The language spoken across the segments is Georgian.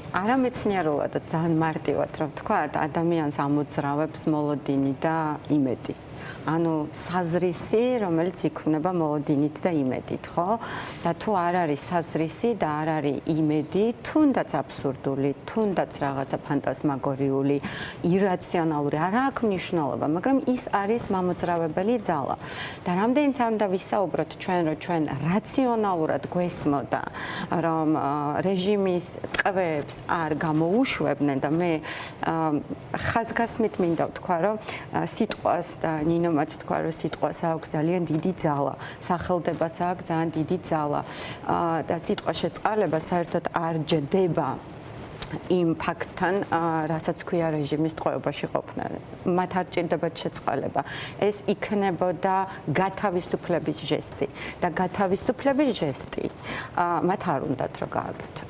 არამეცნიერულად ძალიან მარტივად რომ თქვა, ადამიანს ამოძრავებს მოლოდინი და იმედი. ანუ საზრისი, რომელიც იქმნება მოლოდინით და იმედით, ხო? და თუ არ არის საზრისი და არ არის იმედი, თუნდაც აბსურდული, თუნდაც რაღაცა ფანტასმაგორიული, ირაციონალური, არ აქვს მნიშვნელობა, მაგრამ ის არის მამოძრავებელი ძალა. და რამდენიც არ უნდა ვისაუბროთ ჩვენ, რომ ჩვენ რაციონალურად გვესმოდა, რომ რეჟიმის ტყვეებს არ გამოუშვებდნენ და მე ხაზგასმით მინდა ვთქვა, რომ სიტყვას და ნინომაც თქვა, რომ სიტყვას აქვს ძალიან დიდი ძალა, სახელდებას აქვს ძალიან დიდი ძალა და სიტყვა შეწყალება საერთოდ არ ჯდება იმ ფაქტთან, რასაც ქვია რეჟიმის ტყვეობაში ყოფნა. მათ არ ჭირდებათ შეწყალება. ეს იქნებოდა გათავისუფლების ჟესტი და გათავისუფლების ჟესტი მათ არ უნდათ რომ გააკეთონ.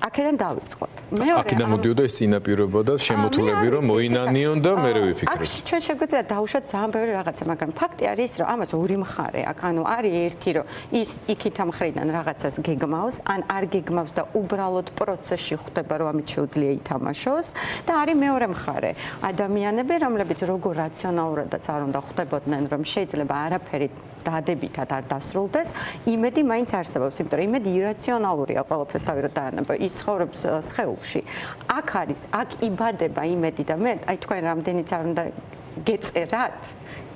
აქედან დავიწყოთ. აქედან მოდიოდა ეს წინაპირობა და შემოთვლები, რომ მოინანიონ და მერე ვიფიქროთ. აქ ჩვენ შეგვიძლია დავუშვათ ძალიან ბევრი რაღაცა, მაგრამ ფაქტი არის, რომ ამას ორი მხარე აქვს. ანუ არის ერთი, რომ ის იქით ამ მხრიდან რაღაცას გეგმავს, ან არ გეგმავს და უბრალოდ პროცესში ხვდება, რომ ამით შეუძლია ითამაშოს და არის მეორე მხარე. ადამიანები, რომლებიც როგორ რაციონალურადაც არ უნდა ხვდებოდნენ, რომ შეიძლება არაფერი დადებითად არ დასრულდეს, იმედი მაინც არსებობს, იმიტომ რომ იმედი ირაციონალურია ყველაფერს თავი რა დაანება. ის ცხოვრობს სხეულში. აქ არის, აქ იბადება იმედი და მე, აი თქვენ რამდენიც არ უნდა გეწერათ,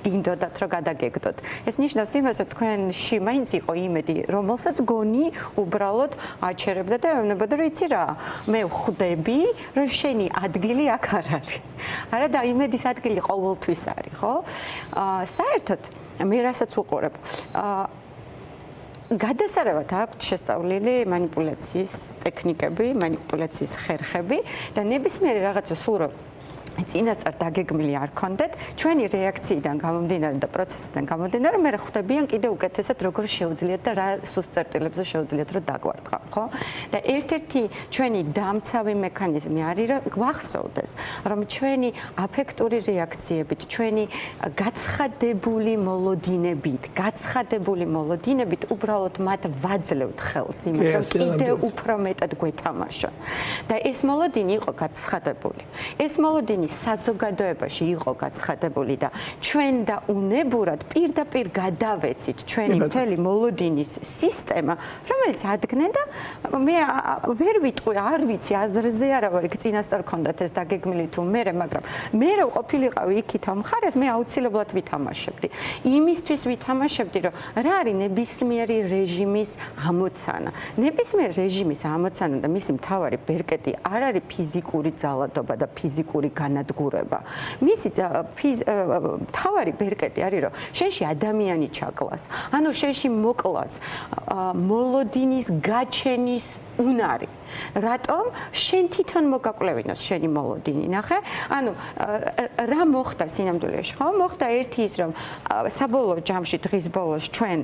გინდოდათ რომ გადაგეგდოთ. ეს ნიშნავს იმას, რომ თქვენში მაინც იყო იმედი, რომელსაც გონი უბრალოდ აჩერებდა და ეუბნებოდა, რომ იცი რა, მე ვხვდები, რომ შენი ადგილი აქ არ არის. არა და იმედის ადგილი ყოველთვის არის, ხო? საერთოდ მე რასაც ვუყურებ, გადასარევად აქვს შესწავლილი манипуляციის ტექნიკები, манипуляციის ხერხები და ნებისმიერი რაღაცა სულ რომ წინასწარ დაგეგმილი არ ქონდეთ, ჩვენი რეაქციიდან გამომდინარე და პროცესიდან გამომდინარე, მე ხვდებიან კიდე უკეთესად როგორ შეუძლიათ და რა სუსწერტილებზე შეუძლიათ რომ დაგვარტყავ, ხო? და ერთ-ერთი ჩვენი დამცავი მექანიზმი არის რომ გვახსოვდეს, რომ ჩვენი აფექტური რეაქციებით, ჩვენი გაცხადებული მოლოდინებით უბრალოდ მათ ვაძლევთ ხელს იმას, რომ კიდე უფრო მეტად გვეთამაშონ. და ეს მოლოდინი იყო გაცხადებული. ეს მოლოდინი საზოგადოებაში იყო გაცხადებული და ჩვენ და უნებურად პირდაპირ გადავეცით ჩვენი მთელი მოლოდინის სისტემა, რომელიც ადგნენ და მე ვერ ვიტყვი, არ ვიცი, აზრზე არა ვარ, იქ წინასწარ ქონდათ ეს დაგეგმილი თუ მე, მაგრამ მე რო ყოფილიყავი იქით ამ მხარეს, მე აუცილებლად ვითამაშებდი. იმისთვის ვითამაშებდი, რომ რა არის ნებისმიერი რეჟიმის ამოცანა. ნებისმიერი რეჟიმის ამოცანა და მისი მთავარი ბერკეტი არ არის ფიზიკური ძალადობა და ფიზიკური განადგურება. მისი მთავარი ბერკეტი არის, რომ შენში ადამიანი ჩაკლას, ანუ შენში მოკლას მოლოდინის გაჩენის უნარი. რატომ? შენ თვითონ მოგაკვლევინოს შენი მოლოდინი, ნახე? ანუ რა მოხდა სინამდვილეში, ხო? მოხდა ერთი ის, რომ საბოლოო ჯამში დღის ბოლოს ჩვენ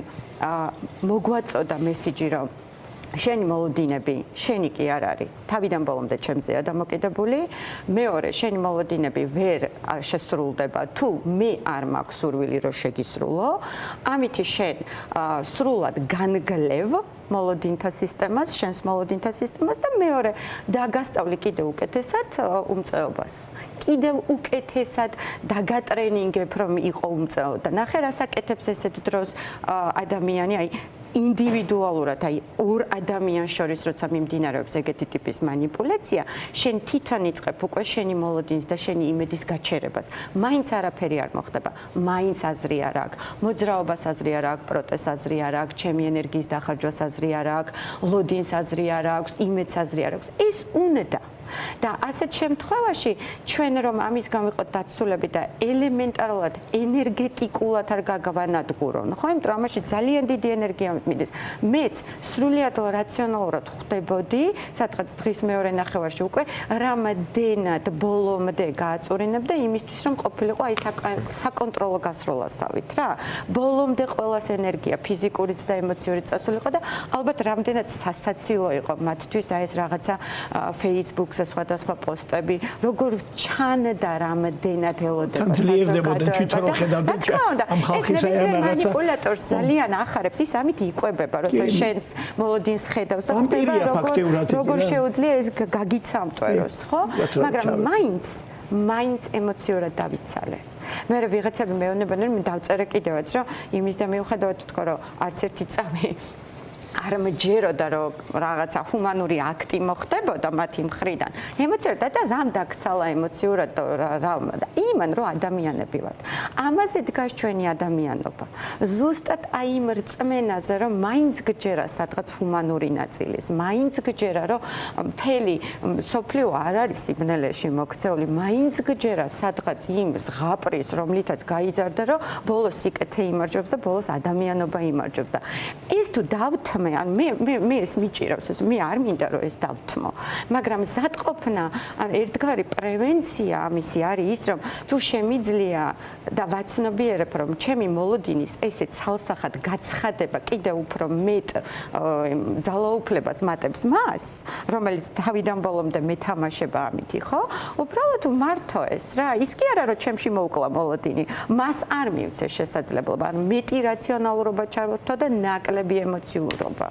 მოგვაწოდა მესიჯი, რომ შენი მოლოდინები, შენი კი არ არის, თავიდან ბოლომდე ჩემზეა დამოკიდებული. მეორე, შენი მოლოდინები ვერ შესრულდება, თუ მე არ მაქვს სურვილი რომ შეგისრულო. ამით შენ სრულად განგლევ მოლოდინთა სისტემას, შენს მოლოდინთა სისტემას და მეორე, დაგასწავლი კიდევ უკეთესად უმწეობას. კიდევ უკეთესად დაგატრენინგებ, რომ იყო უმწეო და ნახე რას აკეთებს ესეთ დროს ადამიანი, აი ინდივიდუალურად, აი ორ ადამიანს შორის როცა მიმდინარეობს ეგეთი ტიპის манипуляცია, შენ თვითონ იწყებ უკვე შენი მოლოდინის და შენი იმედის გაჩერებას. მაინც არაფერი არ მოხდება, მაინც აზრი არ აქვს, მოძრაობას აზრი არ აქვს, პროტესტს აზრი არ აქვს, ჩემი ენერგიის დახარჯვას აზრი არ აქვს, ლოდინს აზრი არ აქვს, იმედს აზრი არ აქვს. ეს უნდა და ასეთ შემთხვევაში ჩვენ რომ ამის გამიყოთ დაცულები და ელემენტარულად ენერგეტიკულად არ გაგვანადგურონ, ხო? იმიტომ რომ ამაში ძალიან დიდი ენერგია მიდის. მეც სრულიად რაციონალურად ხვდებოდი, სადღაც დღის მეორე ნახევარში უკვე რამდენად ბოლომდე გააწურინებდა იმისთვის, რომ ყოფილიყო აი საკონტროლო გასროლასავით რა. ბოლომდე ყველას ენერგია, ფიზიკურიც და ემოციურიც წასულიყო და ალბათ რამდენად სასაცილო იყო მათთვის აი ეს რაღაცა Facebook სხვადასხვა პოსტები, როგორ ჩანდა რამდენად ელოდება საზოგადოება. თვითონ ხედავთ ამ ხალხის მანიპულატორს ძალიან ახარებს, ის ამით იკვებება, როცა შენს მოლოდინს ხედავს და ხდება როგორ შეუძლია ეს გაგიცამტვეროს, ხო? მაგრამ მაინც ემოციურად დავიცალე. მე ვიღაცები მეუბნებიან, მე დავწერე კიდევაც, რომ იმის და მიუხედავად თქო, რომ არც ერთი წამი არ მეჯეროდა რომ რაღაცა ჰუმანური აქტი მოხდებოდა მათი მხრიდან. ემოციურად და რამ დაქცალა ემოციურად და იმან რომ ადამიანები ვართ. ამაზე დგას ჩვენი ადამიანობა. ზუსტად აი იმ რწმენაზე რომ მაინც გჯერა სადღაც ჰუმანური ნაწილის, მაინც გჯერა რომ მთელი სოფლიო არ არის სიბნელეში მოქცეული, მაინც გჯერა სადღაც იმ ზღაპრის რომლითაც გაიზარდა რომ ბოლოს სიკეთე იმარჯვებს და ბოლოს ადამიანობა იმარჯვებს და ეს თუ დავთმე ან მე ეს მიჭირავს ეს მე არ მინდა რომ ეს დავთმო მაგრამ ზადყოფნა ან ერთგვარი პრევენცია ამისი არის ის რომ თუ შემიძლია და ვაცნობიერებ რომ ჩემი მოლოდინის ესე ცალსახად გაცხადება კიდევ უფრო მეტ ძალაუფლებას მატებს მას რომელიც თავიდან ბოლომდე მეთამაშება ამითი ხო უბრალოდ მართო ეს რა ის კი არა რომ ჩემში მოუკლა მოლოდინი მას არ მივცე შესაძლებლობა ან მეტი რაციონალურობა ჩავთო და ნაკლები ემოციურობა